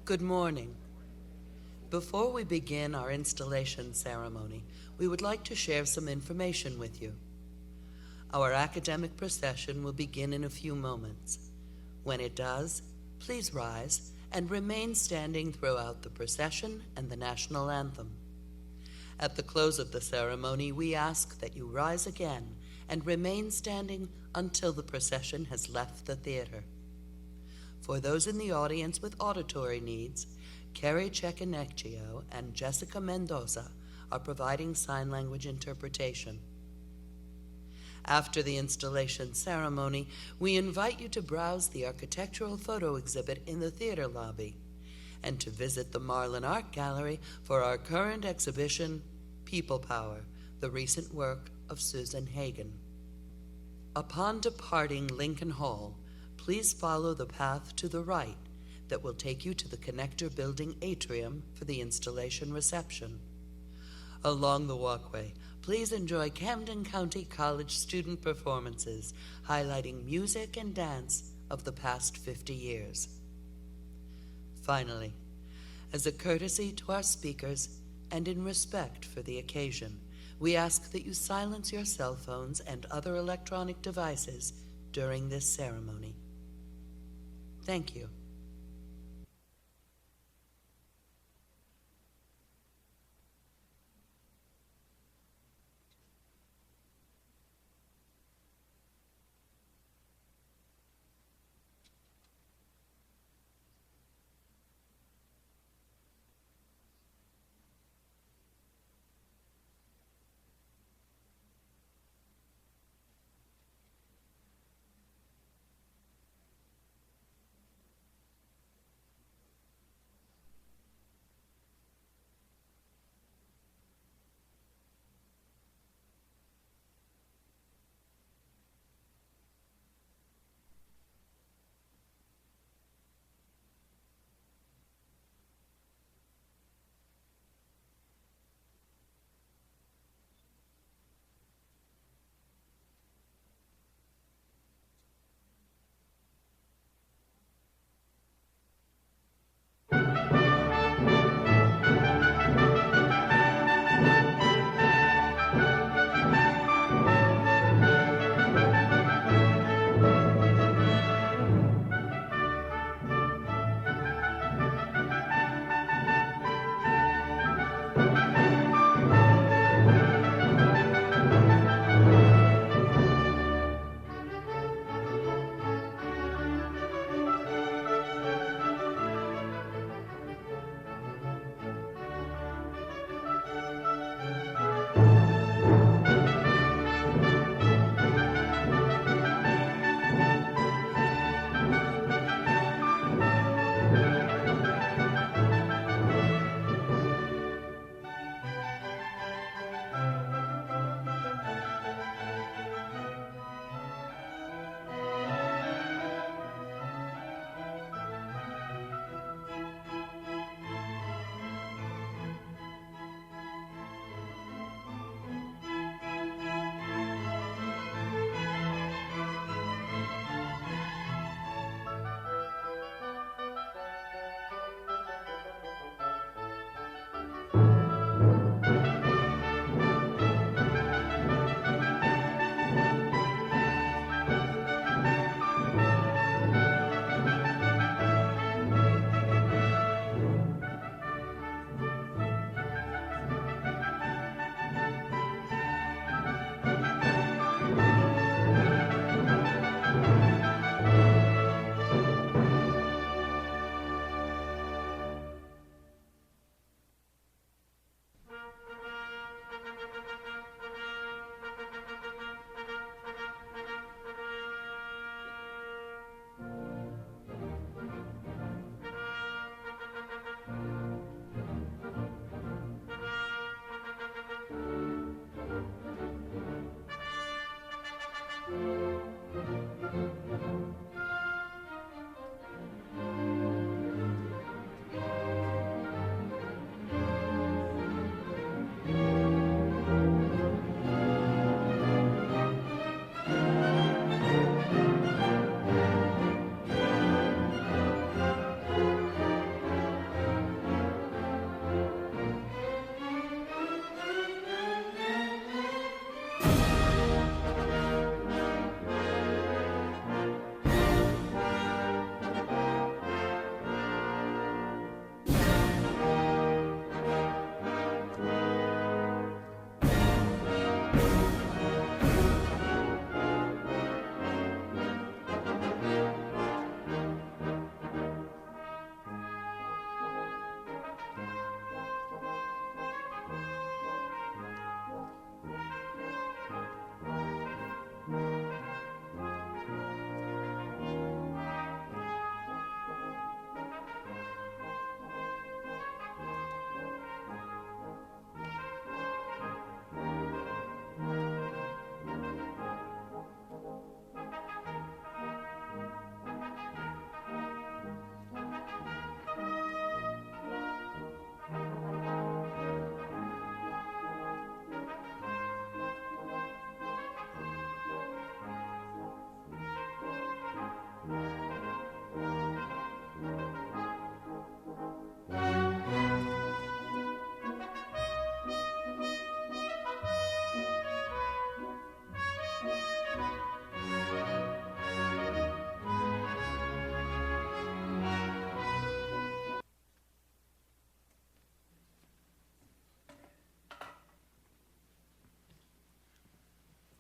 Good morning. Before we begin our installation ceremony, we would like to share some information with you. Our academic procession will begin in a few moments. When it does, please rise and remain standing throughout the procession and the national anthem. At the close of the ceremony, we ask that you rise again and remain standing until the procession has left the theater. For those in the audience with auditory needs, Carrie Cecanecchio and Jessica Mendoza are providing sign language interpretation. After the installation ceremony, we invite you to browse the architectural photo exhibit in the theater lobby and to visit the Marlin Art Gallery for our current exhibition, People Power, the recent work of Susan Hagen. Upon departing Lincoln Hall, please follow the path to the right that will take you to the Connector Building atrium for the installation reception. Along the walkway, please enjoy Camden County College student performances highlighting music and dance of the past 50 years. Finally, as a courtesy to our speakers and in respect for the occasion, we ask that you silence your cell phones and other electronic devices during this ceremony. Thank you.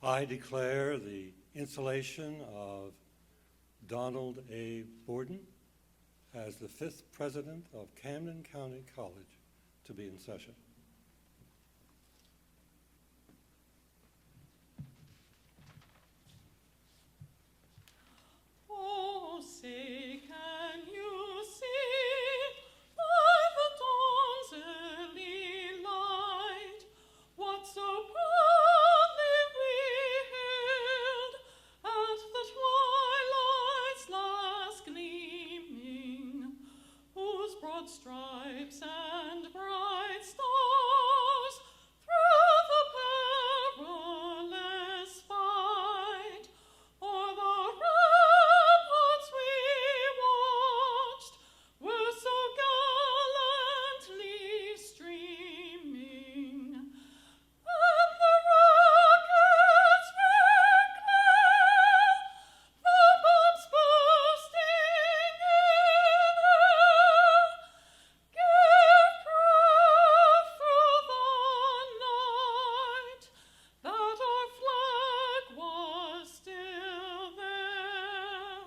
I declare the installation of Donald A. Borden as the 5th president of Camden County College to be in session. Oh, say, can you see by the dawn's early light what so proudly we hailed at the twilight's last gleaming, whose broad stripes and bright stars through the perilous fight o'er the ramparts we watched were so gallantly streaming, and the rockets were glare, the bombs bursting in air, gave proof through the night that our flag was still there.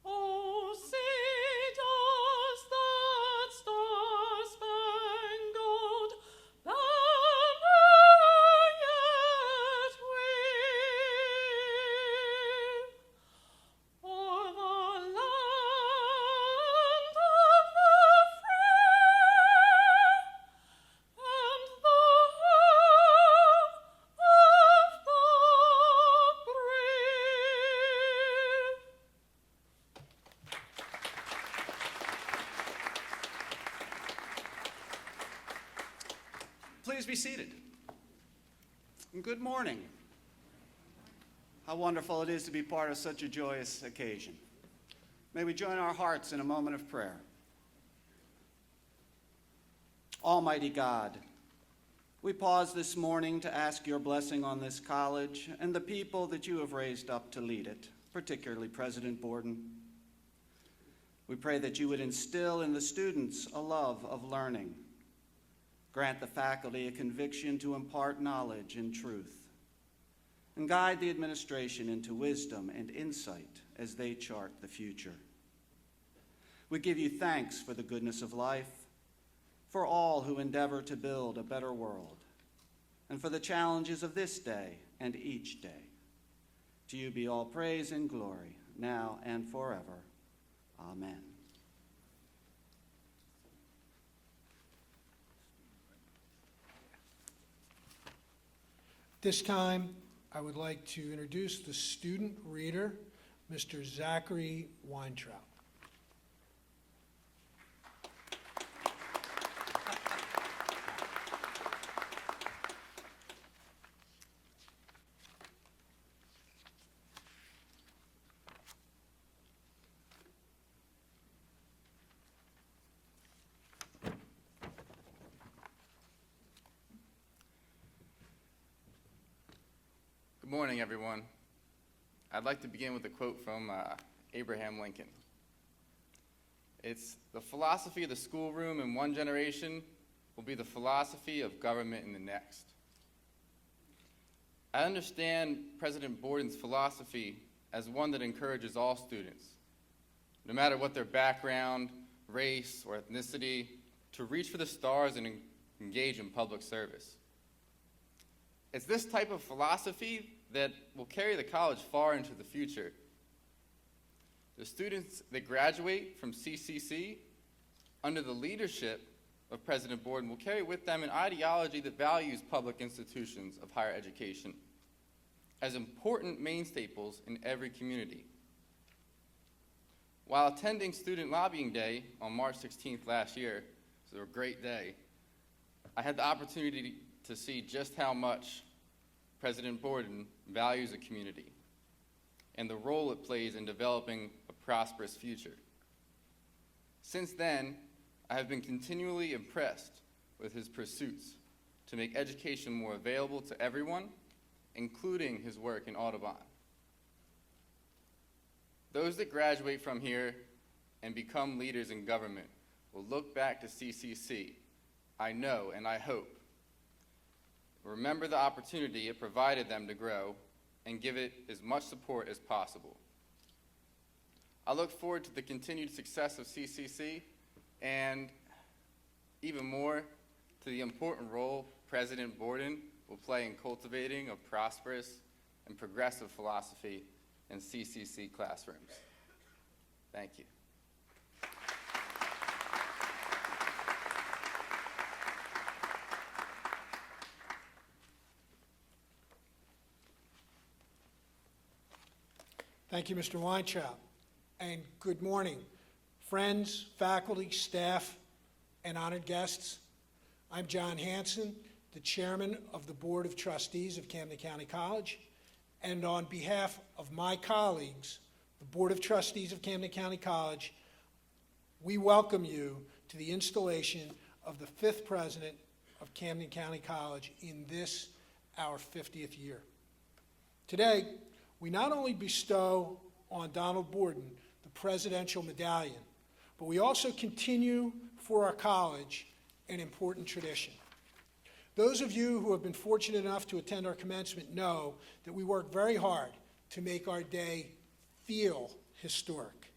Oh, say, does that star-spangled banner yet wave o'er the land of the free and the home of the brave? Please be seated. And good morning. How wonderful it is to be part of such a joyous occasion. May we join our hearts in a moment of prayer. Almighty God, we pause this morning to ask your blessing on this college and the people that you have raised up to lead it, particularly President Borden. We pray that you would instill in the students a love of learning. Grant the faculty a conviction to impart knowledge and truth, and guide the administration into wisdom and insight as they chart the future. We give you thanks for the goodness of life, for all who endeavor to build a better world, and for the challenges of this day and each day. To you be all praise and glory, now and forever. Amen. This time, I would like to introduce the student reader, Mr. Zachary Weintraub. Good morning, everyone. I'd like to begin with a quote from Abraham Lincoln. It's, "The philosophy of the schoolroom in one generation will be the philosophy of government in the next." I understand President Borden's philosophy as one that encourages all students, no matter what their background, race, or ethnicity, to reach for the stars and engage in public service. It's this type of philosophy that will carry the college far into the future. The students that graduate from CCC under the leadership of President Borden will carry with them an ideology that values public institutions of higher education as important main staples in every community. While attending Student Lobbying Day on March 16th last year, it was a great day, I had the opportunity to see just how much President Borden values a community and the role it plays in developing a prosperous future. Since then, I have been continually impressed with his pursuits to make education more available to everyone, including his work in Audubon. Those that graduate from here and become leaders in government will look back to CCC, I know and I hope, remember the opportunity it provided them to grow and give it as much support as possible. I look forward to the continued success of CCC and even more to the important role President Borden will play in cultivating a prosperous and progressive philosophy in CCC classrooms. Thank you. Thank you, Mr. Weintraub. And good morning, friends, faculty, staff, and honored guests. I'm John Hanson, the chairman of the Board of Trustees of Camden County College. And on behalf of my colleagues, the Board of Trustees of Camden County College, we welcome you to the installation of the 5th president of Camden County College in this, our 50th year. Today, we not only bestow on Donald Borden the Presidential Medallion, but we also continue for our college an important tradition. Those of you who have been fortunate enough to attend our commencement know that we work very hard to make our day feel historic.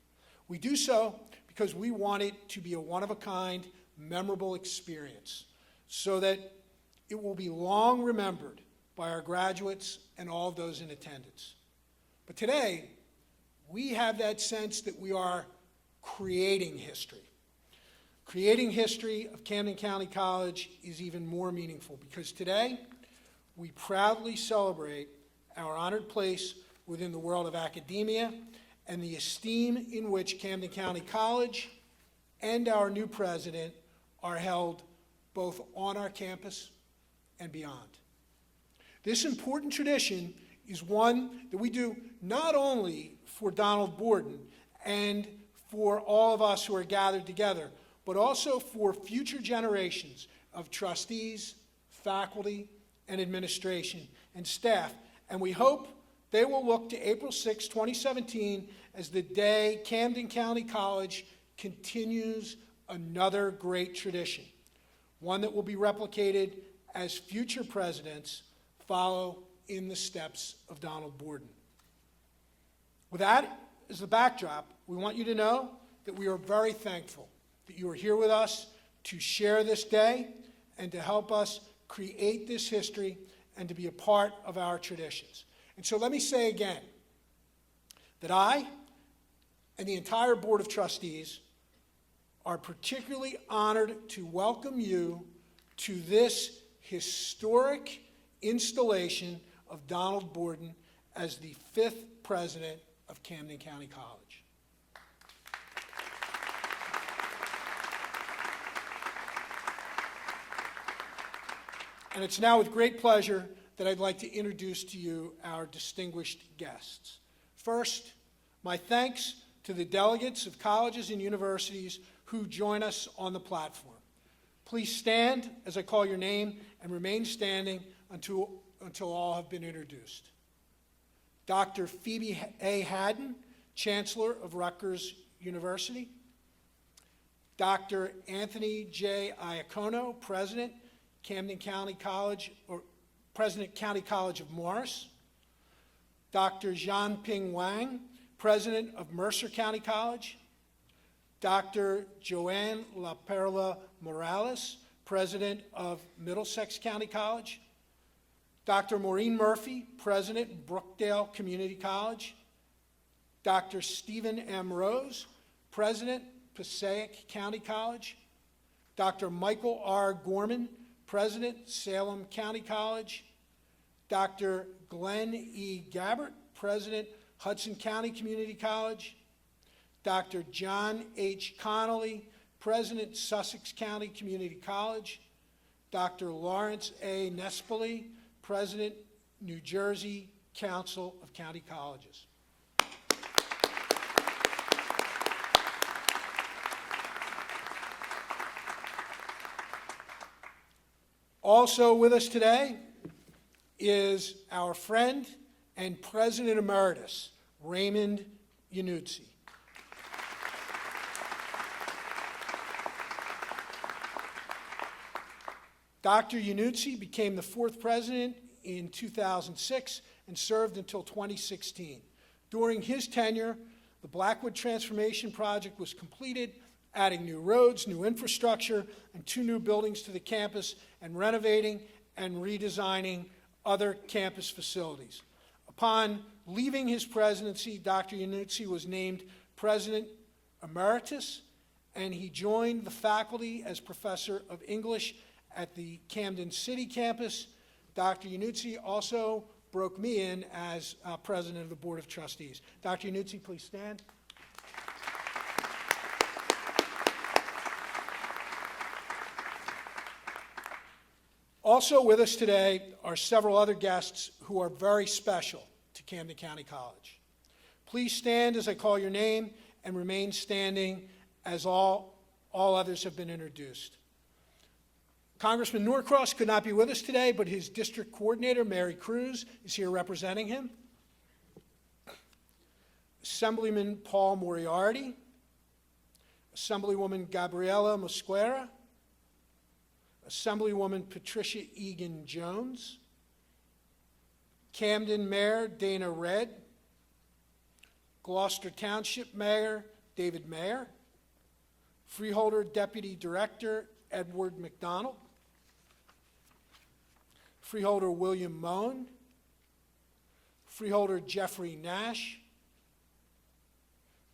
We do so because we want it to be a one-of-a-kind, memorable experience so that it will be long remembered by our graduates and all of those in attendance. But today, we have that sense that we are creating history. Creating history of Camden County College is even more meaningful because today, we proudly celebrate our honored place within the world of academia and the esteem in which Camden County College and our new president are held both on our campus and beyond. This important tradition is one that we do not only for Donald Borden and for all of us who are gathered together, but also for future generations of trustees, faculty, and administration and staff. And we hope they will look to April 6, 2017 as the day Camden County College continues another great tradition, one that will be replicated as future presidents follow in the steps of Donald Borden. With that as the backdrop, we want you to know that we are very thankful that you are here with us to share this day and to help us create this history and to be a part of our traditions. And so let me say again that I and the entire Board of Trustees are particularly honored to welcome you to this historic installation of Donald Borden as the 5th president of Camden County College. And it's now with great pleasure that I'd like to introduce to you our distinguished guests. First, my thanks to the delegates of colleges and universities who join us on the platform. Please stand as I call your name and remain standing until all have been introduced. Dr. Phoebe A. Haddon, Chancellor of Rutgers University. Dr. Anthony J. Iacono, President, Camden County College, or President County College of Morris. Dr. Jianping Wang, President of Mercer County College. Dr. Joanne La Perla Morales, President of Middlesex County College. Dr. Maureen Murphy, President, Brookdale Community College. Dr. Stephen M. Rose, President, Passaic County College. Dr. Michael R. Gorman, President, Salem County College. Dr. Glenn E. Gabbert, President, Hudson County Community College. Dr. John H. Connolly, President, Sussex County Community College. Dr. Lawrence A. Nespoli, President, New Jersey Council of County Colleges. Also with us today is our friend and President Emeritus, Raymond Yanuzzi. Dr. Yanuzzi became the 4th president in 2006 and served until 2016. During his tenure, the Blackwood Transformation Project was completed, adding new roads, new infrastructure, and 2 new buildings to the campus, and renovating and redesigning other campus facilities. Upon leaving his presidency, Dr. Iannuzzi was named President Emeritus, and he joined the faculty as Professor of English at the Camden City campus. Dr. Iannuzzi also broke me in as President of the Board of Trustees. Dr. Iannuzzi, please stand. Also with us today are several other guests who are very special to Camden County College. Please stand as I call your name and remain standing as all others have been introduced. Congressman Norcross could not be with us today, but his district coordinator, Mary Cruz, is here representing him. Assemblyman Paul Moriarty, Assemblywoman Gabriela Mosquera, Assemblywoman Patricia Egan Jones, Camden Mayor Dana Redd, Gloucester Township Mayor David Mayer, Freeholder Deputy Director Edward McDonald, Freeholder William Moen, Freeholder Jeffrey Nash,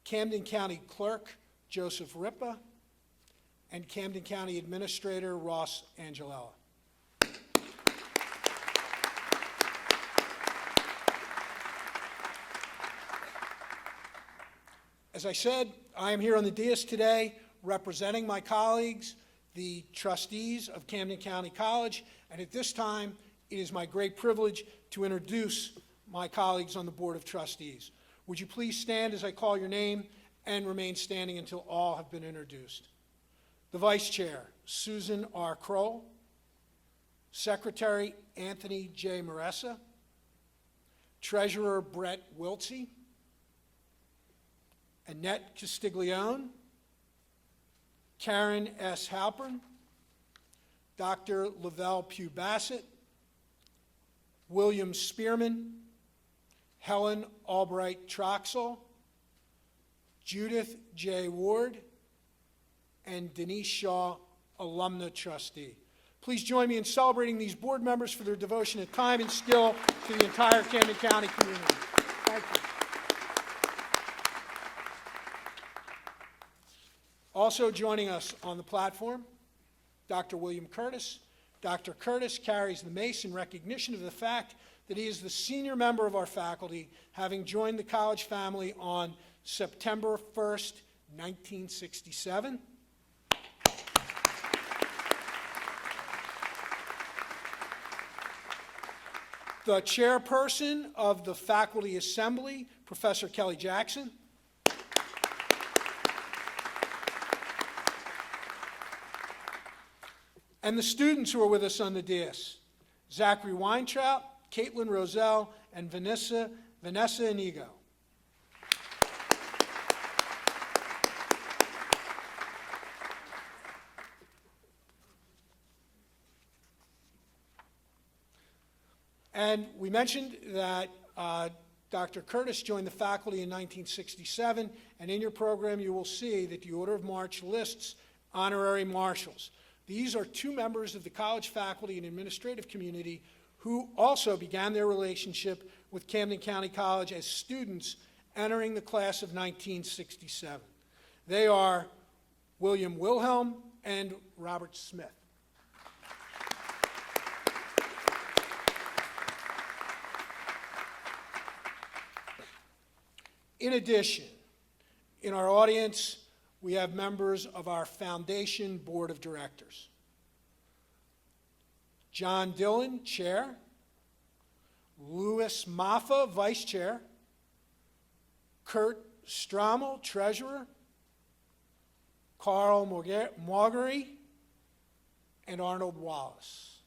Camden County Clerk Joseph Ripa, and Camden County Administrator Ross Angelella. As I said, I am here on the dais today representing my colleagues, the trustees of Camden County College, and at this time, it is my great privilege to introduce my colleagues on the Board of Trustees. Would you please stand as I call your name and remain standing until all have been introduced? The Vice Chair, Susan R. Kroll, Secretary Anthony J. Maressa, Treasurer Brett Wiltsey, Annette Castiglione, Karen S. Halpern, Dr. Lavelle Pugh Bassett, William Spearman, Helen Albright Troxel, Judith J. Ward, and Denise Shaw, alumna trustee. Please join me in celebrating these board members for their devotion of time and skill to the entire Camden County community. Thank you. Also joining us on the platform, Dr. William Curtis. Dr. Curtis carries the mace in recognition of the fact that he is the senior member of our faculty, having joined the college family on September 1st, 1967. The chairperson of the Faculty Assembly, Professor Kelly Jackson. And the students who are with us on the dais, Zachary Weintraut, Caitlin Roselle, and Vanessa Inigo. And we mentioned that Dr. Curtis joined the faculty in 1967, and in your program you will see that the Order of March lists honorary marshals. These are 2 members of the college faculty and administrative community who also began their relationship with Camden County College as students entering the class of 1967. They are William Wilhelm and Robert Smith. In addition, in our audience, we have members of our Foundation Board of Directors. John Dillon, Chair. Louis Maffa, Vice Chair. Kurt Strommel, Treasurer. Carl Margery, and Arnold Wallace.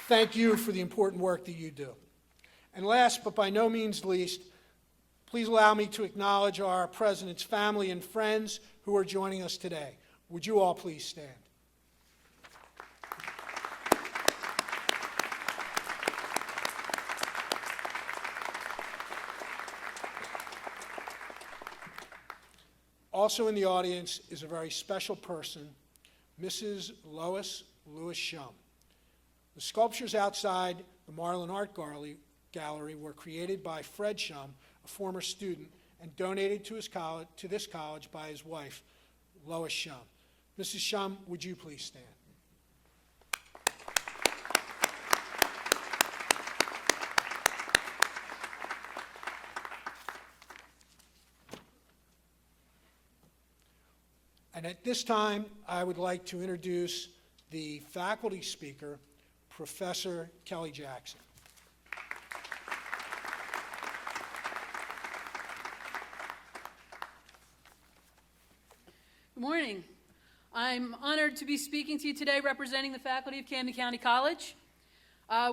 Thank you for the important work that you do. And last but by no means least, please allow me to acknowledge our president's family and friends who are joining us today. Would you all please stand? Also in the audience is a very special person, Mrs. Lois Lewis Shum. The sculptures outside the Marlin Art Gallery were created by Fred Shum, a former student, and donated to this college by his wife, Lois Shum. Mrs. Shum, would you please stand? And at this time, I would like to introduce the faculty speaker, Professor Kelly Jackson. Good morning. I'm honored to be speaking to you today representing the faculty of Camden County College.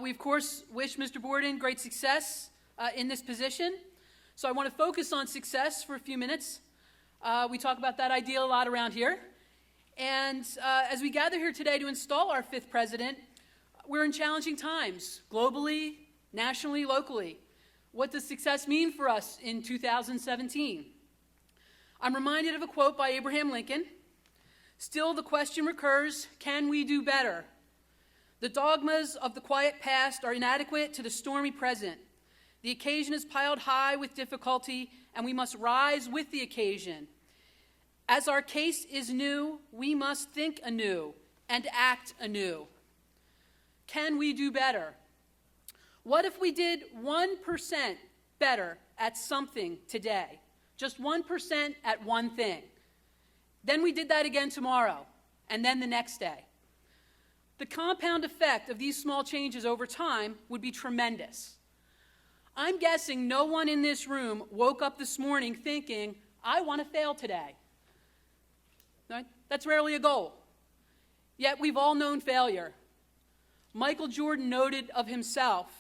We, of course, wish Mr. Borden great success in this position. So I want to focus on success for a few minutes. We talk about that idea a lot around here. And as we gather here today to install our fifth president, we're in challenging times, globally, nationally, locally. What does success mean for us in 2017? I'm reminded of a quote by Abraham Lincoln. Still the question recurs, can we do better? The dogmas of the quiet past are inadequate to the stormy present. The occasion is piled high with difficulty, and we must rise with the occasion. As our case is new, we must think anew and act anew. Can we do better? What if we did 1% better at something today? Just 1% at one thing. Then we did that again tomorrow, and then the next day. The compound effect of these small changes over time would be tremendous. I'm guessing no one in this room woke up this morning thinking, I want to fail today. Right? That's rarely a goal. Yet we've all known failure. Michael Jordan noted of himself,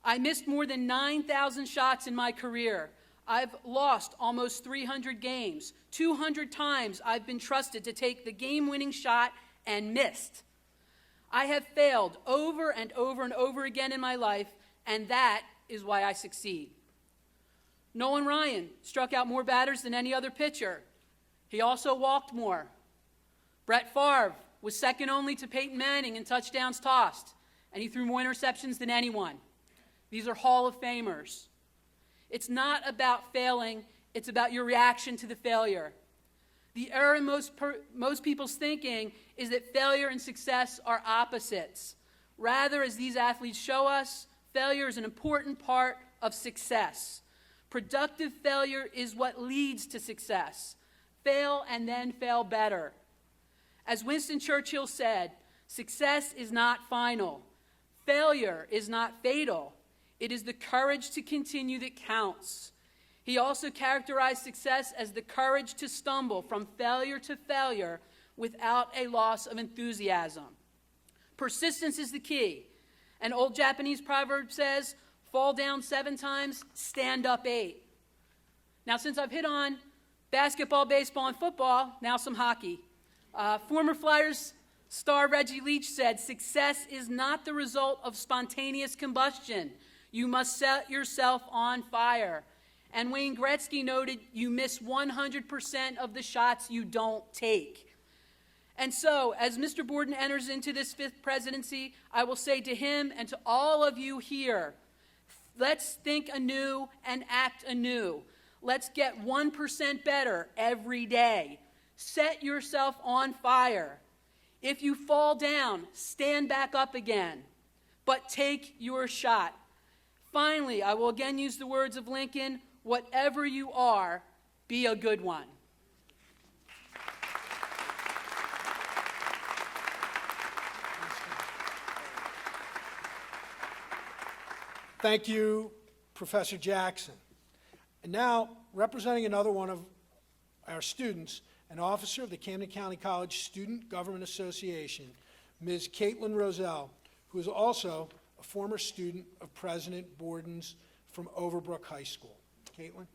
I missed more than 9,000 shots in my career. I've lost almost 300 games. 200 times I've been trusted to take the game-winning shot and missed. I have failed over and over and over again in my life, and that is why I succeed. Nolan Ryan struck out more batters than any other pitcher. He also walked more. Brett Favre was second only to Peyton Manning in touchdowns tossed, and he threw more interceptions than anyone. These are Hall of Famers. It's not about failing, it's about your reaction to the failure. The error in most people's thinking is that failure and success are opposites. Rather, as these athletes show us, failure is an important part of success. Productive failure is what leads to success. Fail and then fail better. As Winston Churchill said, success is not final. Failure is not fatal. It is the courage to continue that counts. He also characterized success as the courage to stumble from failure to failure without a loss of enthusiasm. Persistence is the key. An old Japanese proverb says, fall down 7 times, stand up 8. Now, since I've hit on basketball, baseball, and football, now some hockey. Former Flyers star Reggie Leach said, success is not the result of spontaneous combustion. You must set yourself on fire. And Wayne Gretzky noted, you miss 100% of the shots you don't take. And so, as Mr. Borden enters into this 5th presidency, I will say to him and to all of you here, let's think anew and act anew. Let's get 1% better every day. Set yourself on fire. If you fall down, stand back up again, but take your shot. Finally, I will again use the words of Lincoln, whatever you are, be a good one. Thank you, Professor Jackson. And now, representing another one of our students, an officer of the Camden County College Student Government Association, Ms. Caitlin Roselle, who is also a former student of President Borden's from Overbrook High School. Caitlin?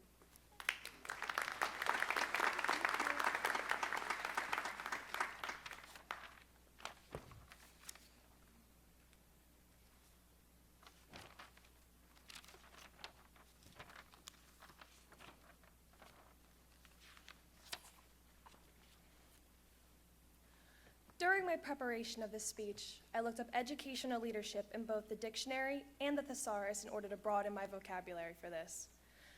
During my preparation of this speech, I looked up educational leadership in both the dictionary and the thesaurus in order to broaden my vocabulary for this.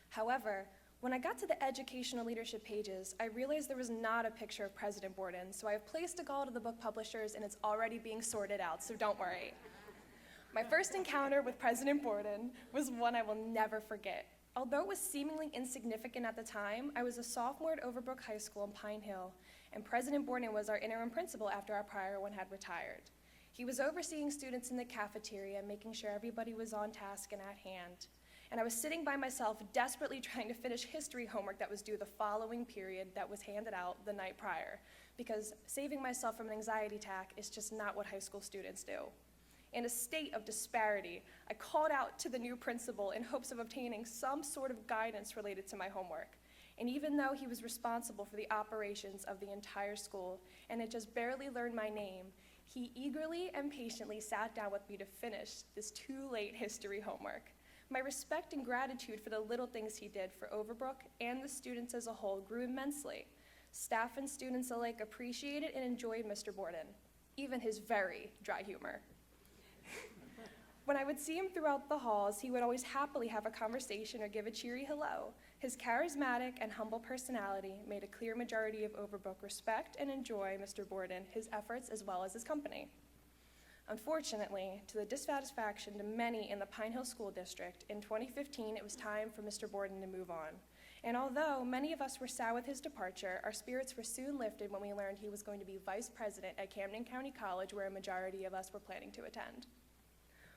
However, when I got to the educational leadership pages, I realized there was not a picture of President Borden, so I have placed a call to the book publishers and it's already being sorted out, so don't worry. My first encounter with President Borden was one I will never forget. Although it was seemingly insignificant at the time, I was a sophomore at Overbrook High School in Pine Hill, and President Borden was our interim principal after our prior one had retired. He was overseeing students in the cafeteria, making sure everybody was on task and at hand. And I was sitting by myself, desperately trying to finish history homework that was due the following period that was handed out the night prior, because saving myself from an anxiety attack is just not what high school students do. In a state of disparity, I called out to the new principal in hopes of obtaining some sort of guidance related to my homework. And even though he was responsible for the operations of the entire school and had just barely learned my name, he eagerly and patiently sat down with me to finish this too-late history homework. My respect and gratitude for the little things he did for Overbrook and the students as a whole grew immensely. Staff and students alike appreciated and enjoyed Mr. Borden, even his very dry humor. When I would see him throughout the halls, he would always happily have a conversation or give a cheery hello. His charismatic and humble personality made a clear majority of Overbrook respect and enjoy Mr. Borden, his efforts, as well as his company. Unfortunately, to the dissatisfaction to many in the Pine Hill School District, in 2015 it was time for Mr. Borden to move on. And although many of us were sad with his departure, our spirits were soon lifted when we learned he was going to be vice president at Camden County College, where a majority of us were planning to attend.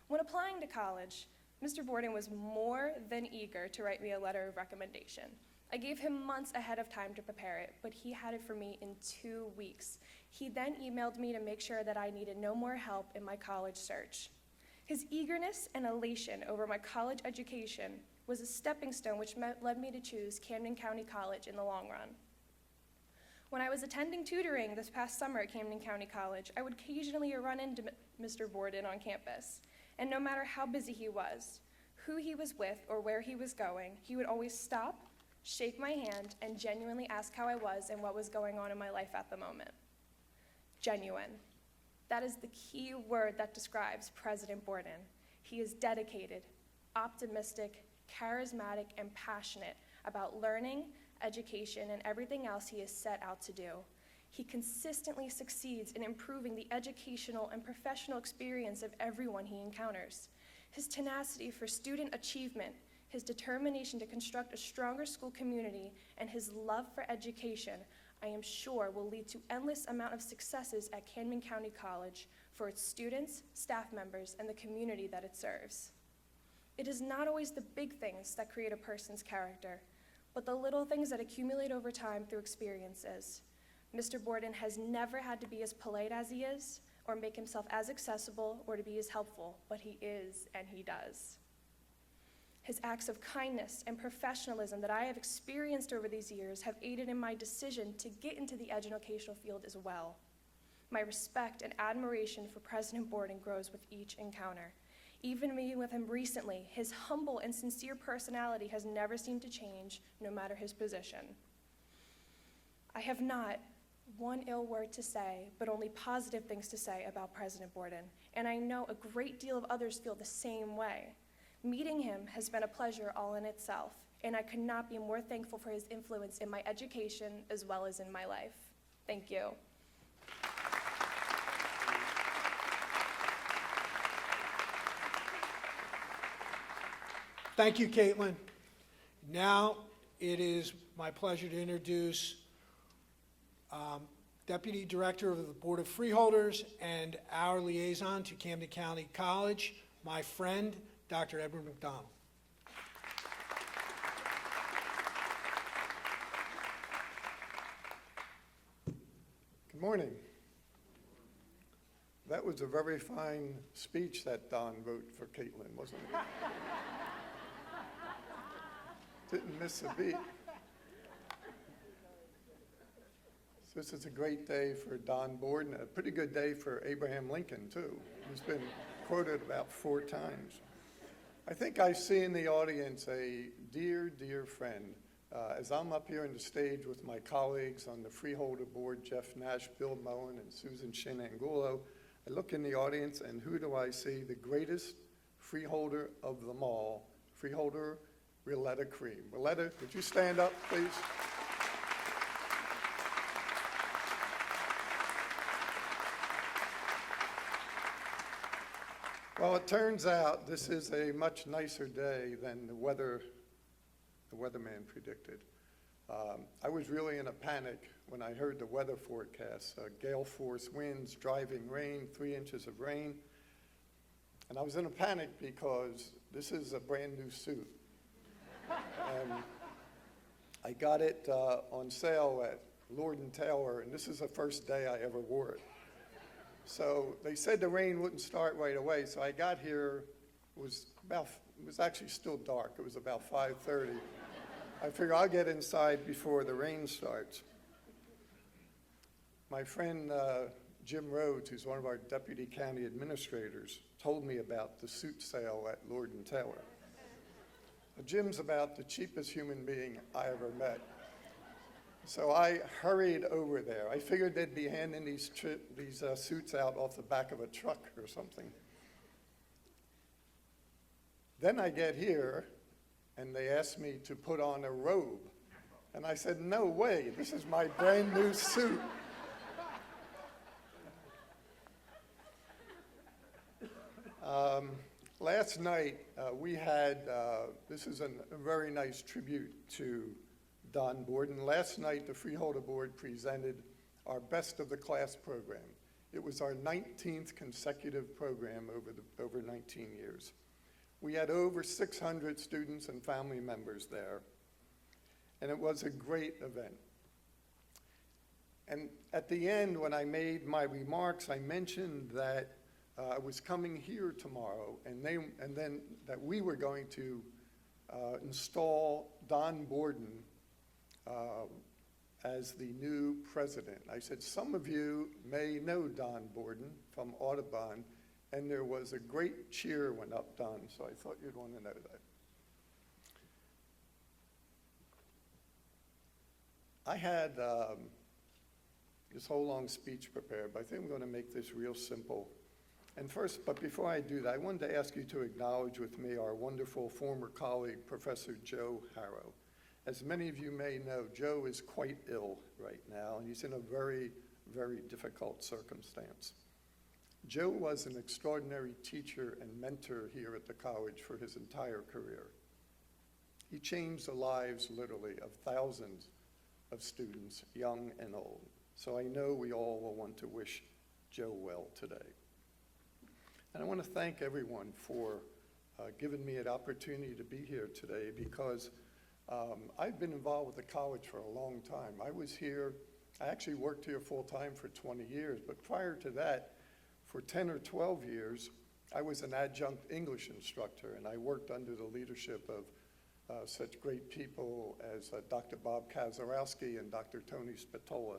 When applying to college, Mr. Borden was more than eager to write me a letter of recommendation. I gave him months ahead of time to prepare it, but he had it for me in 2 weeks. He then emailed me to make sure that I needed no more help in my college search. His eagerness and elation over my college education was a stepping stone which led me to choose Camden County College in the long run. When I was attending tutoring this past summer at Camden County College, I would occasionally run into Mr. Borden on campus. And no matter how busy he was, who he was with, or where he was going, he would always stop, shake my hand, and genuinely ask how I was and what was going on in my life at the moment. Genuine. That is the key word that describes President Borden. He is dedicated, optimistic, charismatic, and passionate about learning, education, and everything else he has set out to do. He consistently succeeds in improving the educational and professional experience of everyone he encounters. His tenacity for student achievement, his determination to construct a stronger school community, and his love for education, I am sure will lead to endless amount of successes at Camden County College for its students, staff members, and the community that it serves. It is not always the big things that create a person's character, but the little things that accumulate over time through experiences. Mr. Borden has never had to be as polite as he is, or make himself as accessible, or to be as helpful, but he is, and he does. His acts of kindness and professionalism that I have experienced over these years have aided in my decision to get into the educational field as well. My respect and admiration for President Borden grows with each encounter. Even meeting with him recently, his humble and sincere personality has never seemed to change, no matter his position. I have not one ill word to say, but only positive things to say about President Borden, and I know a great deal of others feel the same way. Meeting him has been a pleasure all in itself, and I could not be more thankful for his influence in my education as well as in my life. Thank you. Thank you, Caitlin. Now it is my pleasure to introduce Deputy Director of the Board of Freeholders and our liaison to Camden County College, my friend, Dr. Edward McDonald. Good morning. That was a very fine speech that Don wrote for Caitlin, wasn't it? Didn't miss a beat. So this is a great day for Don Borden, a pretty good day for Abraham Lincoln, too. He's been quoted about 4 times. I think I see in the audience a dear, dear friend As I'm up here on the stage with my colleagues on the Freeholder Board, Jeff Nash, Bill Moen, and Susan Shinangulo, I look in the audience, and who do I see? The greatest freeholder of them all, freeholder Willetta Cream. Willetta, would you stand up, please? Well, it turns out this is a much nicer day than the weatherman predicted. I was really in a panic when I heard the weather forecast, gale force winds, driving rain, 3 inches of rain. And I was in a panic because this is a brand new suit. And I got it on sale at Lord & Taylor, and this is the first day I ever wore it. So they said the rain wouldn't start right away, so I got here, it was actually still dark, it was about 5:30. I figure I'll get inside before the rain starts. My friend Jim Rhodes, who's one of our deputy county administrators, told me about the suit sale at Lord & Taylor. Jim's about the cheapest human being I ever met. So I hurried over there. I figured they'd be handing these suits out off the back of a truck or something. Then I get here, and they asked me to put on a robe. And I said, no way, this is my brand new suit. Last night, we had, this is a very nice tribute to Don Borden. Last night, the Freeholder Board presented our Best of the Class program. It was our 19th consecutive program over 19 years. We had over 600 students and family members there, and it was a great event. And at the end, when I made my remarks, I mentioned that I was coming here tomorrow, and then that we were going to install Don Borden as the new president. I said, some of you may know Don Borden from Audubon, and there was a great cheer went up, Don, so I thought you'd want to know that. I had this whole long speech prepared, but I think I'm going to make this real simple. And first, but before I do that, I wanted to ask you to acknowledge with me our wonderful former colleague, Professor Joe Harrow. As many of you may know, Joe is quite ill right now, and he's in a very, very difficult circumstance. Joe was an extraordinary teacher and mentor here at the college for his entire career. He changed the lives, literally, of thousands of students, young and old. So I know we all will want to wish Joe well today. And I want to thank everyone for giving me an opportunity to be here today, because I've been involved with the college for a long time. I actually worked here full-time for 20 years, but prior to that, for 10 or 12 years, I was an adjunct English instructor, and I worked under the leadership of such great people as Dr. Bob Kazarowski and Dr. Tony Spatola.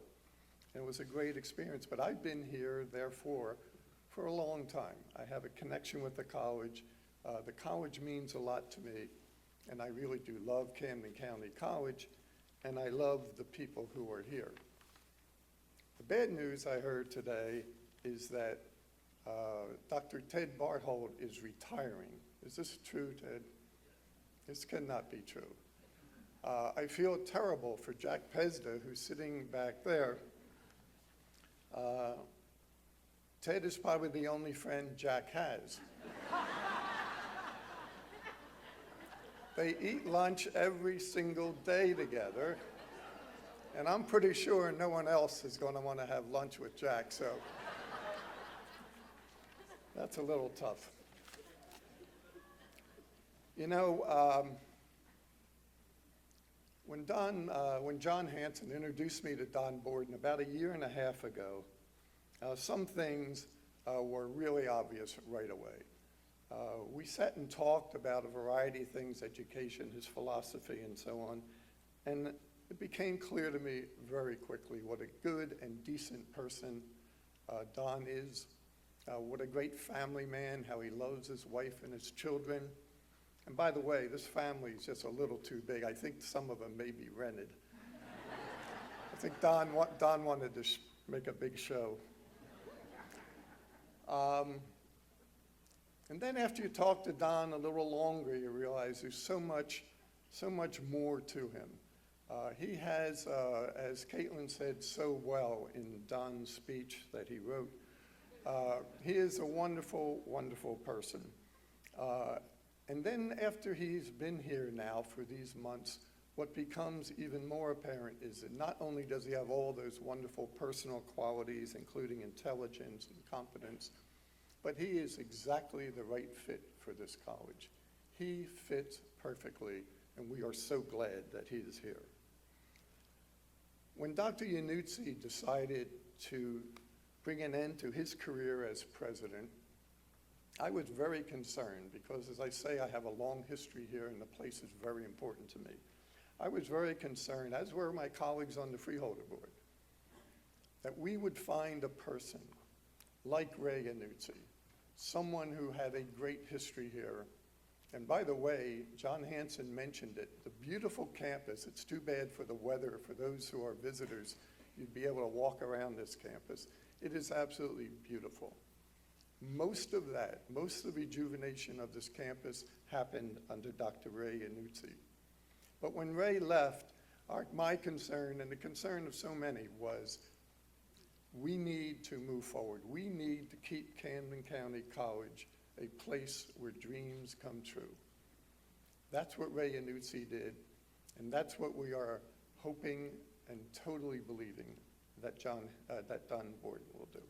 And it was a great experience, but I've been here, therefore, for a long time. I have a connection with the college. The college means a lot to me, and I really do love Camden County College, and I love the people who are here. The bad news I heard today is that Dr. Ted Barthold is retiring. Is this true, Ted? This cannot be true. I feel terrible for Jack Pesda, who's sitting back there. Ted is probably the only friend Jack has. They eat lunch every single day together, and I'm pretty sure no one else is going to want to have lunch with Jack, so that's a little tough. You know, when John Hanson introduced me to Don Borden about 1.5 years ago, some things were really obvious right away. We sat and talked about a variety of things, education, his philosophy, and so on, and it became clear to me very quickly what a good and decent person Don is, what a great family man, how he loves his wife and his children, And by the way, this family is just a little too big. I think some of them may be rented. I think Don wanted to make a big show. And then after you talk to Don a little longer, you realize there's so much more to him. He has, as Caitlin said so well in Don's speech that he wrote, he is a wonderful, wonderful person. And then after he's been here now for these months, what becomes even more apparent is that not only does he have all those wonderful personal qualities, including intelligence and competence, but he is exactly the right fit for this college. He fits perfectly, and we are so glad that he is here. When Dr. Iannuzzi decided to bring an end to his career as president, I was very concerned because, as I say, I have a long history here and the place is very important to me. I was very concerned, as were my colleagues on the Freeholder Board, that we would find a person like Ray Iannuzzi, someone who had a great history here. And by the way, John Hanson mentioned it, the beautiful campus. It's too bad for the weather. For those who are visitors, you'd be able to walk around this campus. It is absolutely beautiful. Most of the rejuvenation of this campus happened under Dr. Ray Iannuzzi. But when Ray left, my concern, and the concern of so many, was we need to move forward. We need to keep Camden County College a place where dreams come true. That's what Ray Iannuzzi did, and that's what we are hoping and totally believing that Don Borden will do.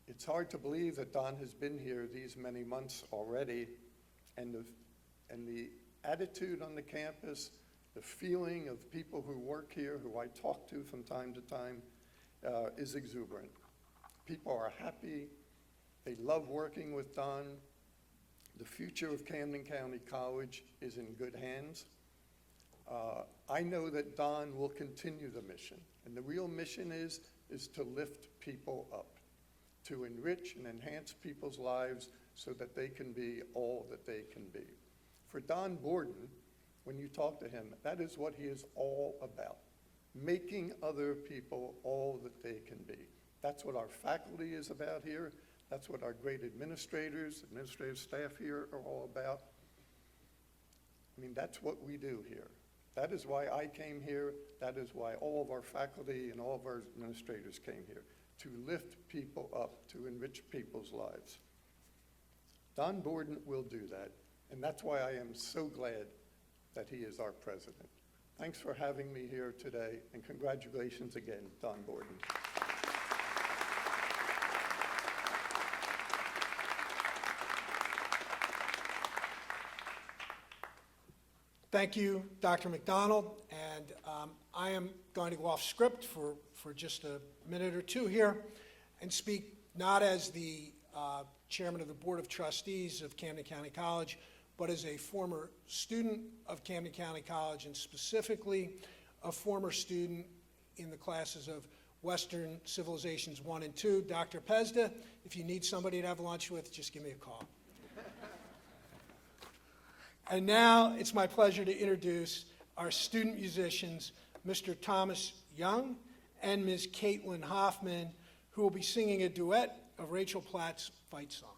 It's hard to believe that Don has been here these many months already, and the attitude on the campus, the feeling of people who work here, who I talk to from time to time, is exuberant. People are happy. They love working with Don. The future of Camden County College is in good hands. I know that Don will continue the mission, and the real mission is to lift people up, to enrich and enhance people's lives so that they can be all that they can be. For Don Borden, when you talk to him, that is what he is all about, making other people all that they can be. That's what our faculty is about here. That's what our great administrative staff here are all about. I mean, that's what we do here. That is why I came here. That is why all of our faculty and all of our administrators came here, to lift people up, to enrich people's lives. Don Borden will do that, and that's why I am so glad that he is our president. Thanks for having me here today, and congratulations again, Don Borden. Thank you, Dr. McDonald, and I am going to go off script for just a minute or two here and speak not as the chairman of the Board of Trustees of Camden County College, but as a former student of Camden County College, and specifically a former student in the classes of Western Civilizations 1 and 2. Dr. Pezda, if you need somebody to have lunch with, just give me a call. And now it's my pleasure to introduce our student musicians, Mr. Thomas Young and Ms. Caitlin Hoffman, who will be singing a duet of Rachel Platt's Fight Song.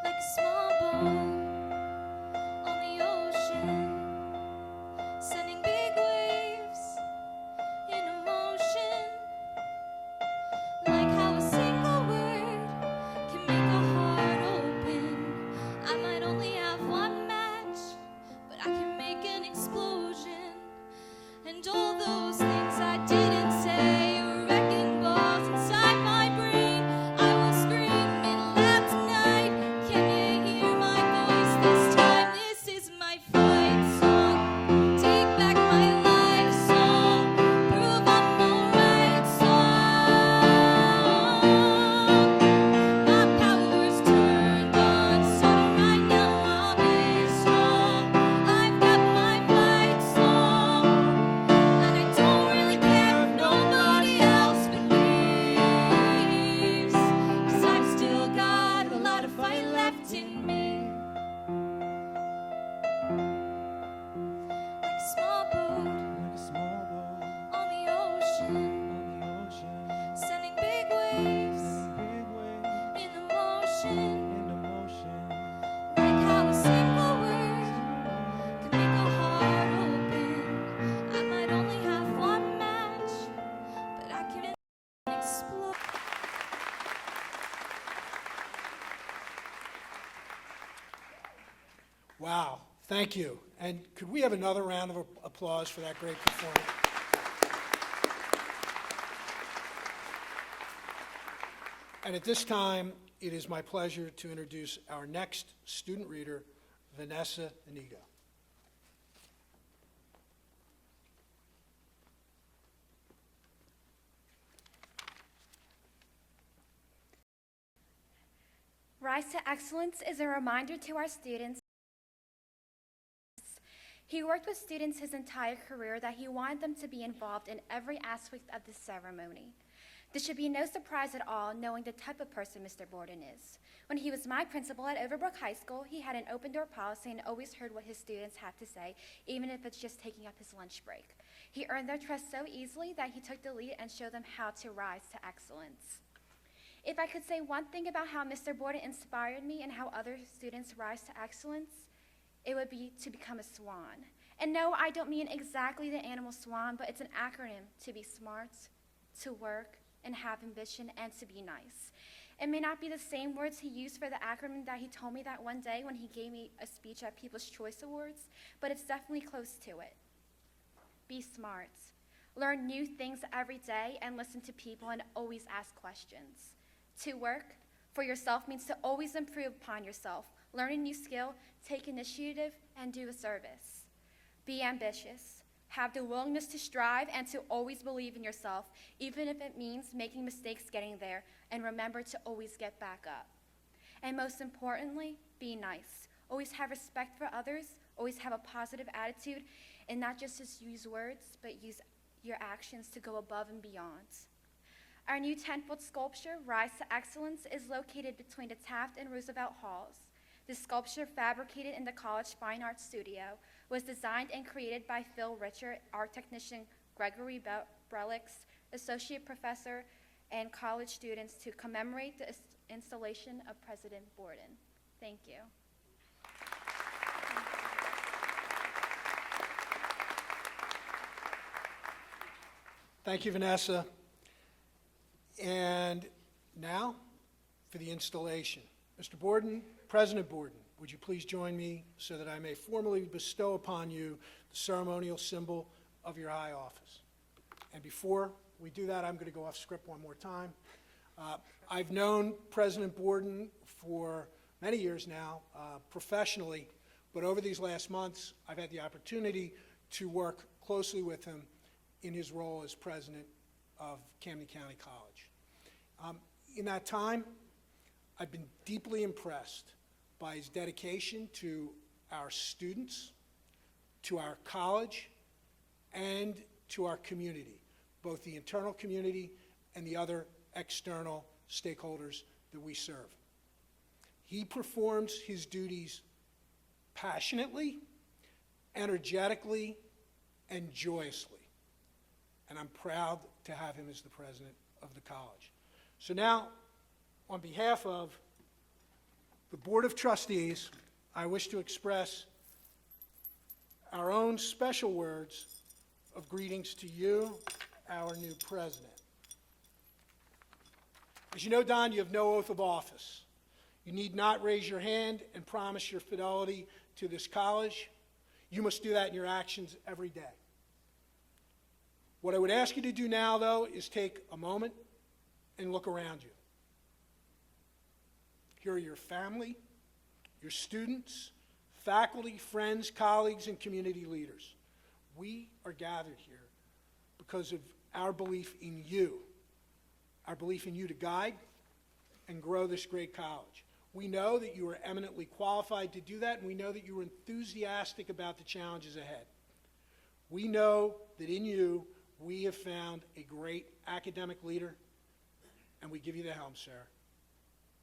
Like a small boat on the ocean, sending big waves into motion. Like how Wow, thank you. And could we have another round of applause for that great performance? And at this time, it is my pleasure to introduce our next student reader, Vanessa Inigo. Rise to Excellence is a reminder to our students. He worked with students his entire career that he wanted them to be involved in every aspect of the ceremony. This should be no surprise at all, knowing the type of person Mr. Borden is. When he was my principal at Overbrook High School, he had an open-door policy and always heard what his students had to say, even if it's just taking up his lunch break. He earned their trust so easily that he took the lead and showed them how to rise to excellence. If I could say one thing about how Mr. Borden inspired me and how other students rise to excellence, it would be to become a swan. And no, I don't mean exactly the animal swan, but it's an acronym to be smart, to work, and have ambition, and to be nice. It may not be the same words he used for the acronym that he told me that one day when he gave me a speech at People's Choice Awards, but it's definitely close to it. Be smart. Learn new things every day and listen to people and always ask questions. To work for yourself means to always improve upon yourself, learn a new skill, take initiative, and do a service. Be ambitious. Have the willingness to strive and to always believe in yourself, even if it means making mistakes getting there, and remember to always get back up. And most importantly, be nice. Always have respect for others, always have a positive attitude, and not just use words, but use your actions to go above and beyond. Our new 10-foot sculpture, Rise to Excellence, is located between the Taft and Roosevelt Halls. The sculpture, fabricated in the College Fine Arts Studio, was designed and created by Phil Richard, art technician Gregory Brelix, associate professor, and college students to commemorate the installation of President Borden. Thank you. Thank you, Vanessa. And now for the installation. Mr. Borden, President Borden, would you please join me so that I may formally bestow upon you the ceremonial symbol of your high office. And before we do that, I'm going to go off script one more time. I've known President Borden for many years now, professionally, but over these last months, I've had the opportunity to work closely with him in his role as president of Camden County College. In that time, I've been deeply impressed by his dedication to our students, to our college, and to our community, both the internal community and the other external stakeholders that we serve. He performs his duties passionately, energetically, and joyously. And I'm proud to have him as the president of the college. So now, on behalf of the Board of Trustees, I wish to express our own special words of greetings to you, our new president. As you know, Don, you have no oath of office. You need not raise your hand and promise your fidelity to this college. You must do that in your actions every day. What I would ask you to do now, though, is take a moment and look around you. Here are your family, your students, faculty, friends, colleagues, and community leaders. We are gathered here because of our belief in you to guide and grow this great college. We know that you are eminently qualified to do that, and we know that you are enthusiastic about the challenges ahead. We know that in you, we have found a great academic leader, and we give you the helm, sir.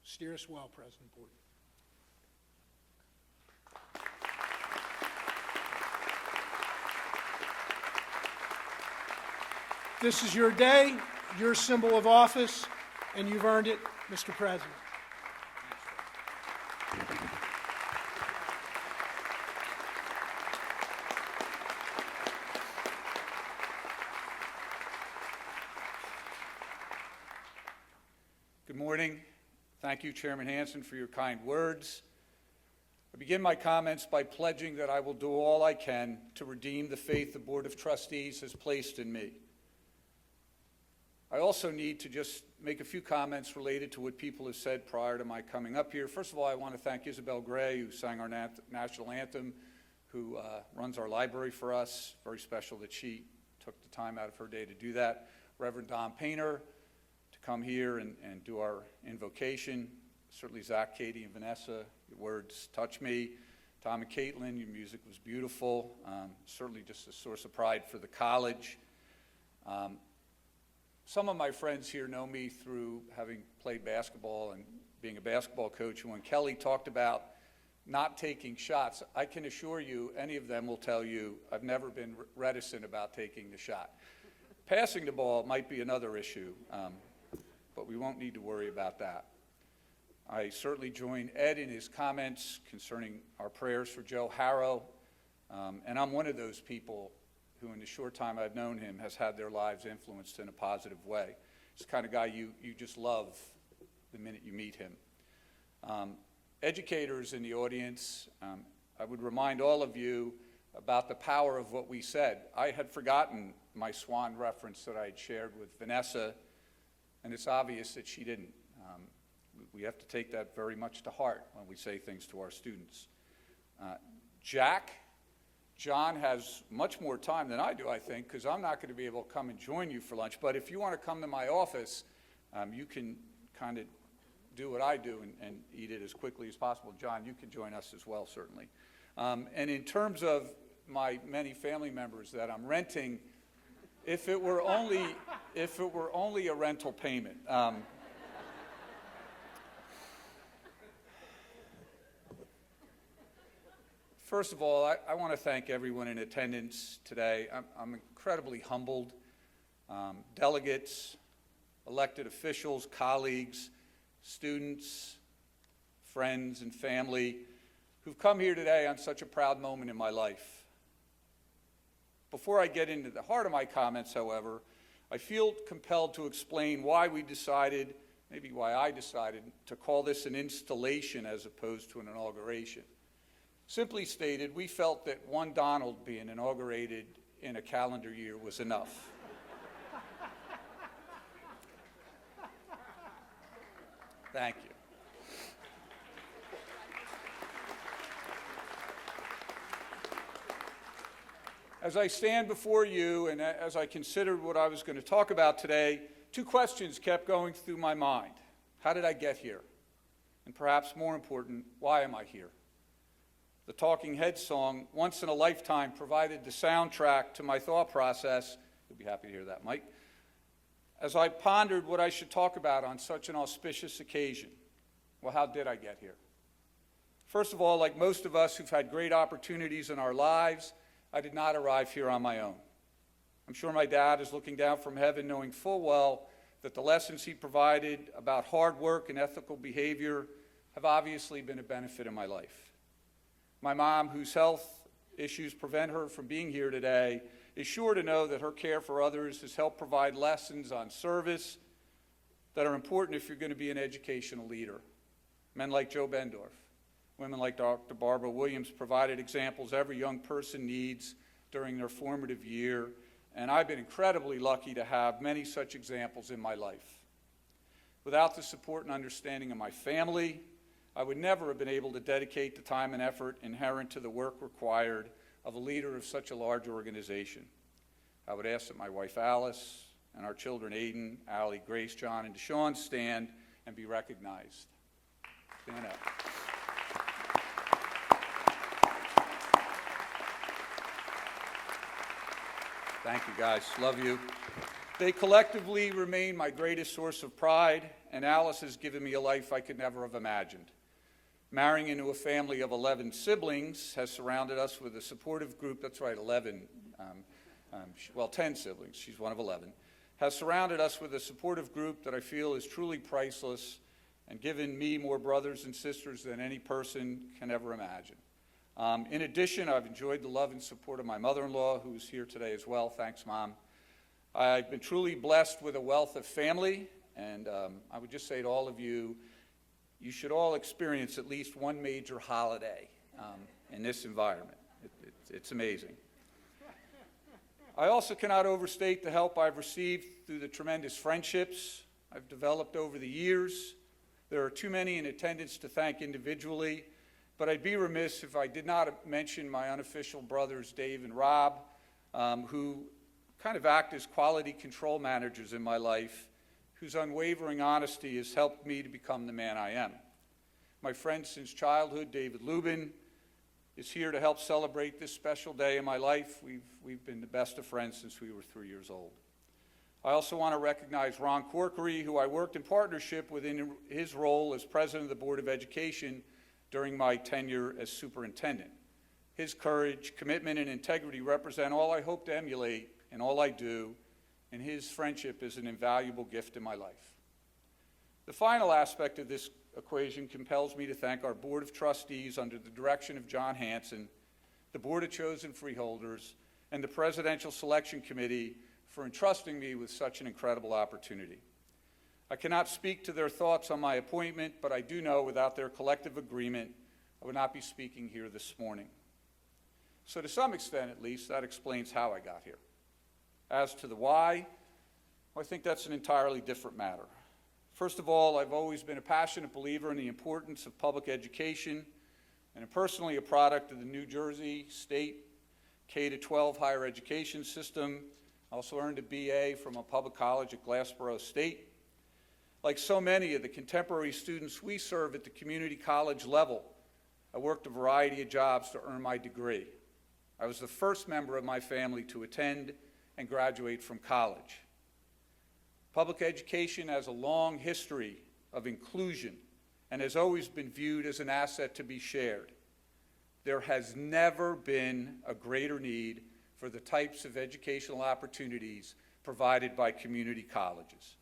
Steer us well, President Borden. This is your day, your symbol of office, and you've earned it, Mr. President. Good morning. Thank you, Chairman Hansen, for your kind words. I begin my comments by pledging that I will do all I can to redeem the faith the Board of Trustees has placed in me. I also need to just make a few comments related to what people have said prior to my coming up here. First of all, I want to thank Isabel Gray, who sang our national anthem, who runs our library for us. Very special that she took the time out of her day to do that. Reverend Don Painter, to come here and do our invocation. Certainly Zach, Katie, and Vanessa, your words touch me. Tom and Caitlin, your music was beautiful. Certainly just a source of pride for the college. Some of my friends here know me through having played basketball and being a basketball coach. And when Kelly talked about not taking shots, I can assure you, any of them will tell you, I've never been reticent about taking the shot. Passing the ball might be another issue, but we won't need to worry about that. I certainly join Ed in his comments concerning our prayers for Joe Harrow, and I'm one of those people who in the short time I've known him has had their lives influenced in a positive way. He's the kind of guy you just love the minute you meet him. Educators in the audience, I would remind all of you about the power of what we said. I had forgotten my swan reference that I had shared with Vanessa, and it's obvious that she didn't. We have to take that very much to heart when we say things to our students. John has much more time than I do, I think, because I'm not going to be able to come and join you for lunch. But if you want to come to my office, you can kind of do what I do and eat it as quickly as possible. John, you can join us as well, certainly. And in terms of my many family members that I'm renting, if it were only a rental payment. First of all, I want to thank everyone in attendance today. I'm incredibly humbled. Delegates, elected officials, colleagues, students, friends, and family who've come here today on such a proud moment in my life. Before I get into the heart of my comments, however, I feel compelled to explain why we decided, maybe why I decided, to call this an installation as opposed to an inauguration. Simply stated, we felt that one Donald being inaugurated in a calendar year was enough. Thank you. As I stand before you and as I considered what I was going to talk about today, two questions kept going through my mind. How did I get here? And perhaps more important, why am I here? The Talking Heads song, Once in a Lifetime, provided the soundtrack to my thought process. You'll be happy to hear that, Mike. As I pondered what I should talk about on such an auspicious occasion, well, how did I get here? First of all, like most of us who've had great opportunities in our lives, I did not arrive here on my own. I'm sure my dad is looking down from heaven knowing full well that the lessons he provided about hard work and ethical behavior have obviously been a benefit in my life. My mom, whose health issues prevent her from being here today, is sure to know that her care for others has helped provide lessons on service that are important if you're going to be an educational leader. Men like Joe Bendorf, women like Dr. Barbara Williams provided examples every young person needs during their formative year, and I've been incredibly lucky to have many such examples in my life. Without the support and understanding of my family, I would never have been able to dedicate the time and effort inherent to the work required of a leader of such a large organization. I would ask that my wife Alice and our children Aiden, Allie, Grace, John, and Deshaun stand and be recognized. Stand up. Thank you, guys. Love you. They collectively remain my greatest source of pride, and Alice has given me a life I could never have imagined. Marrying into a family of 11 siblings has surrounded us with a supportive group. That's right, 11. 10 siblings. She's one of 11. Has surrounded us with a supportive group that I feel is truly priceless and given me more brothers and sisters than any person can ever imagine. In addition, I've enjoyed the love and support of my mother-in-law, who is here today as well. Thanks, Mom. I've been truly blessed with a wealth of family, and I would just say to all of you, you should all experience at least one major holiday in this environment. It's amazing. I also cannot overstate the help I've received through the tremendous friendships I've developed over the years. There are too many in attendance to thank individually, but I'd be remiss if I did not mention my unofficial brothers, Dave and Rob, who kind of act as quality control managers in my life, whose unwavering honesty has helped me to become the man I am. My friend since childhood, David Lubin, is here to help celebrate this special day in my life. We've been the best of friends since we were 3 years old. I also want to recognize Ron Corkery, who I worked in partnership with in his role as president of the Board of Education during my tenure as superintendent. His courage, commitment, and integrity represent all I hope to emulate in all I do, and his friendship is an invaluable gift in my life. The final aspect of this equation compels me to thank our Board of Trustees under the direction of John Hanson, the Board of Chosen Freeholders, and the Presidential Selection Committee for entrusting me with such an incredible opportunity. I cannot speak to their thoughts on my appointment, but I do know without their collective agreement, I would not be speaking here this morning. So to some extent, at least, that explains how I got here. As to the why, well, I think that's an entirely different matter. First of all, I've always been a passionate believer in the importance of public education, and I'm personally a product of the New Jersey State K-12 higher education system. I also earned a BA from a public college at Glassboro State. Like so many of the contemporary students we serve at the community college level, I worked a variety of jobs to earn my degree. I was the first member of my family to attend and graduate from college. Public education has a long history of inclusion and has always been viewed as an asset to be shared. There has never been a greater need for the types of educational opportunities provided by community colleges.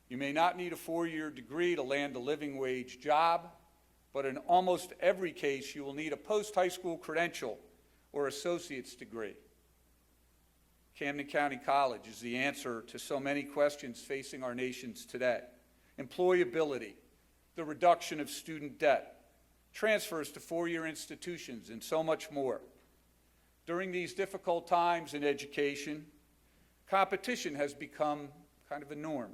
You may not need a 4-year degree to land a living wage job, but in almost every case you will need a post-high school credential or associate's degree. Camden County College is the answer to so many questions facing our nations today. Employability, the reduction of student debt, transfers to 4-year institutions, and so much more. During these difficult times in education, competition has become kind of a norm.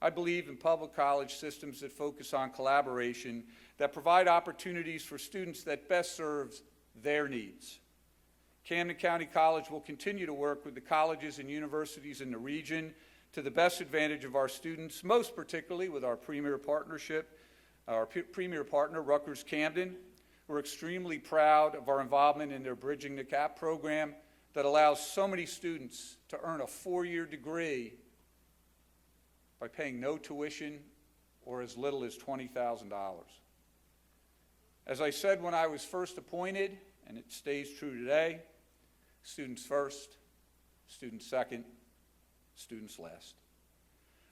I believe in public college systems that focus on collaboration, that provide opportunities for students that best serves their needs. Camden County College will continue to work with the colleges and universities in the region to the best advantage of our students, most particularly with our premier partner, Rutgers-Camden. We're extremely proud of our involvement in their Bridging the Gap program that allows so many students to earn a 4-year degree by paying no tuition or as little as $20,000. As I said when I was first appointed, and it stays true today, students first, students second, students last.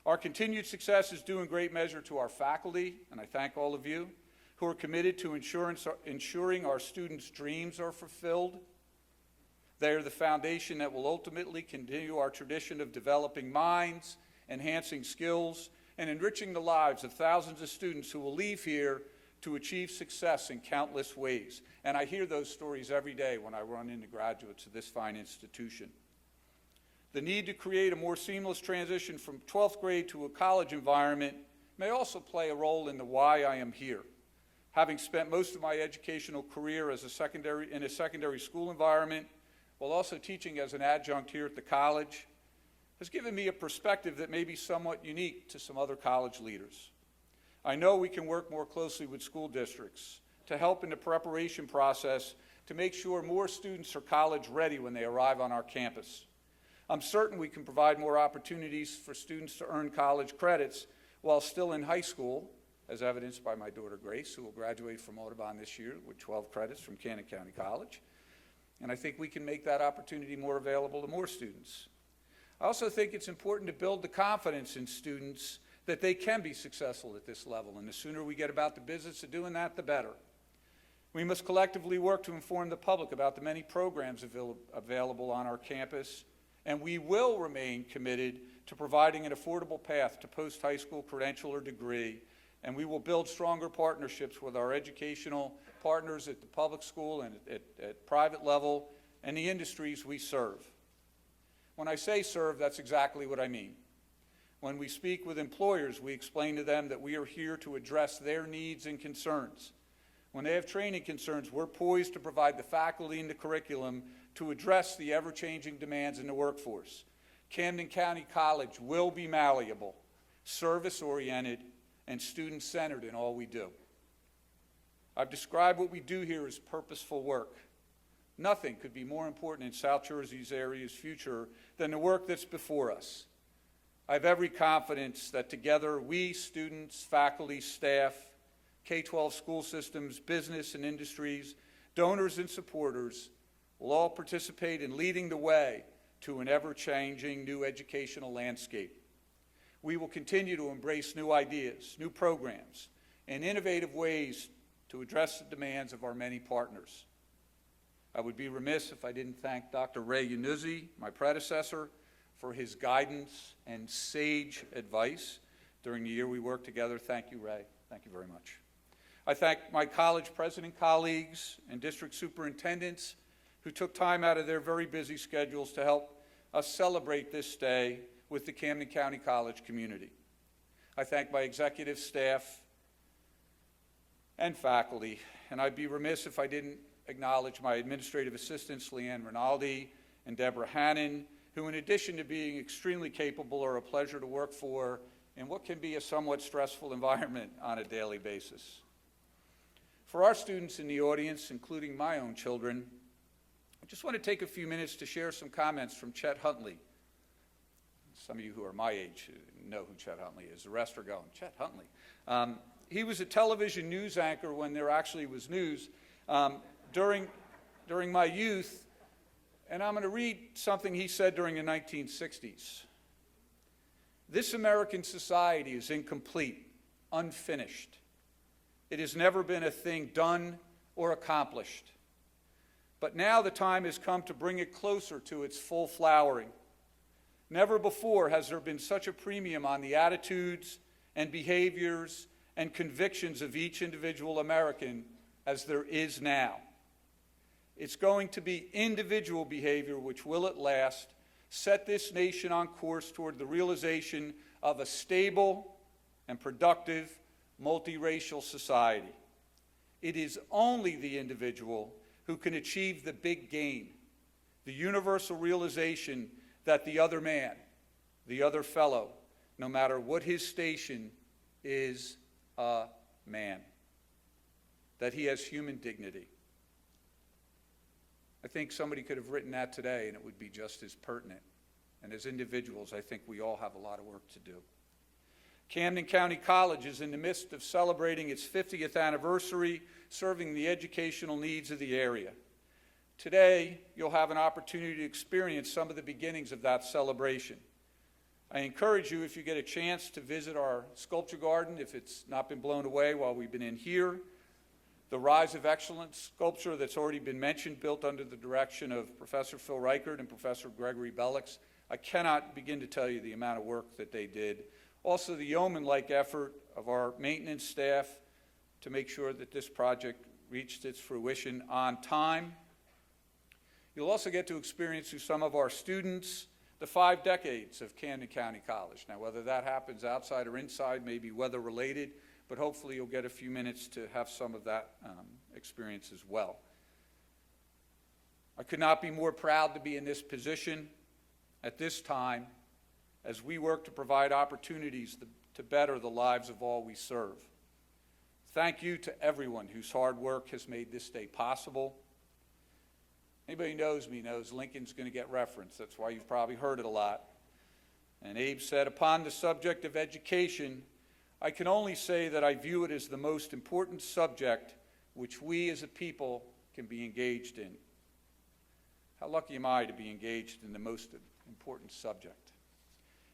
Our continued success is due in great measure to our faculty, and I thank all of you, who are committed to ensuring our students' dreams are fulfilled. They are the foundation that will ultimately continue our tradition of developing minds, enhancing skills, and enriching the lives of thousands of students who will leave here to achieve success in countless ways. And I hear those stories every day when I run into graduates of this fine institution. The need to create a more seamless transition from 12th grade to a college environment may also play a role in the why I am here. Having spent most of my educational career in a secondary school environment, while also teaching as an adjunct here at the college, has given me a perspective that may be somewhat unique to some other college leaders. I know we can work more closely with school districts to help in the preparation process to make sure more students are college ready when they arrive on our campus. I'm certain we can provide more opportunities for students to earn college credits while still in high school, as evidenced by my daughter Grace, who will graduate from Audubon this year with 12 credits from Camden County College. And I think we can make that opportunity more available to more students. I also think it's important to build the confidence in students that they can be successful at this level, and the sooner we get about the business of doing that, the better. We must collectively work to inform the public about the many programs available on our campus, and we will remain committed to providing an affordable path to post-high school credential or degree and we will build stronger partnerships with our educational partners at the public school and at private level and the industries we serve. When I say serve, that's exactly what I mean. When we speak with employers, we explain to them that we are here to address their needs and concerns. When they have training concerns, we're poised to provide the faculty and the curriculum to address the ever-changing demands in the workforce. Camden County College will be malleable, service-oriented, and student-centered in all we do. I've described what we do here as purposeful work. Nothing could be more important in South Jersey's area's future than the work that's before us. I have every confidence that together we, students, faculty, staff, K-12 school systems, business and industries, donors and supporters will all participate in leading the way to an ever-changing new educational landscape. We will continue to embrace new ideas, new programs, and innovative ways to address the demands of our many partners. I would be remiss if I didn't thank Dr. Ray Yanuzzi, my predecessor, for his guidance and sage advice during the year we worked together. Thank you, Ray. Thank you very much. I thank my college president colleagues and district superintendents who took time out of their very busy schedules to help us celebrate this day with the Camden County College community. I thank my executive staff and faculty, and I'd be remiss if I didn't acknowledge my administrative assistants, Leanne Rinaldi and Deborah Hannon, who in addition to being extremely capable are a pleasure to work for in what can be a somewhat stressful environment on a daily basis. For our students in the audience, including my own children, I just want to take a few minutes to share some comments from Chet Huntley. Some of you who are my age know who Chet Huntley is. The rest are going, Chet Huntley. He was a television news anchor when there actually was news during my youth, and I'm going to read something he said during the 1960s. This American society is incomplete, unfinished. It has never been a thing done or accomplished. But now the time has come to bring it closer to its full flowering. Never before has there been such a premium on the attitudes and behaviors and convictions of each individual American as there is now. It's going to be individual behavior which will at last set this nation on course toward the realization of a stable and productive multiracial society. It is only the individual who can achieve the big gain, the universal realization that the other man, the other fellow, no matter what his station, is a man, that he has human dignity. I think somebody could have written that today and it would be just as pertinent. And as individuals, I think we all have a lot of work to do. Camden County College is in the midst of celebrating its 50th anniversary, serving the educational needs of the area. Today, you'll have an opportunity to experience some of the beginnings of that celebration. I encourage you, if you get a chance, to visit our sculpture garden, if it's not been blown away while we've been in here. The Rise of Excellence sculpture that's already been mentioned, built under the direction of Professor Phil Reichert and Professor Gregory Bellix. I cannot begin to tell you the amount of work that they did. Also, the yeoman-like effort of our maintenance staff to make sure that this project reached its fruition on time. You'll also get to experience through some of our students the 5 decades of Camden County College. Now, whether that happens outside or inside may be weather-related, but hopefully you'll get a few minutes to have some of that experience as well. I could not be more proud to be in this position at this time as we work to provide opportunities to better the lives of all we serve. Thank you to everyone whose hard work has made this day possible. Anybody who knows me knows Lincoln's going to get referenced. That's why you've probably heard it a lot. And Abe said, upon the subject of education, I can only say that I view it as the most important subject which we as a people can be engaged in. How lucky am I to be engaged in the most important subject?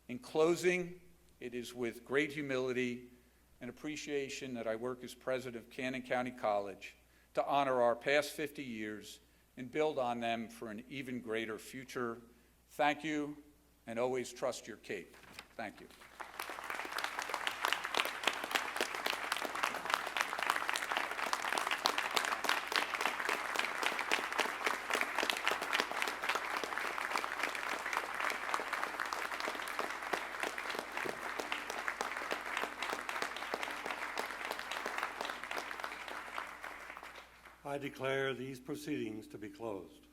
In closing, it is with great humility and appreciation that I work as president of Camden County College to honor our past 50 years and build on them for an even greater future. Thank you, and always trust your cape. Thank you. I declare these proceedings to be closed.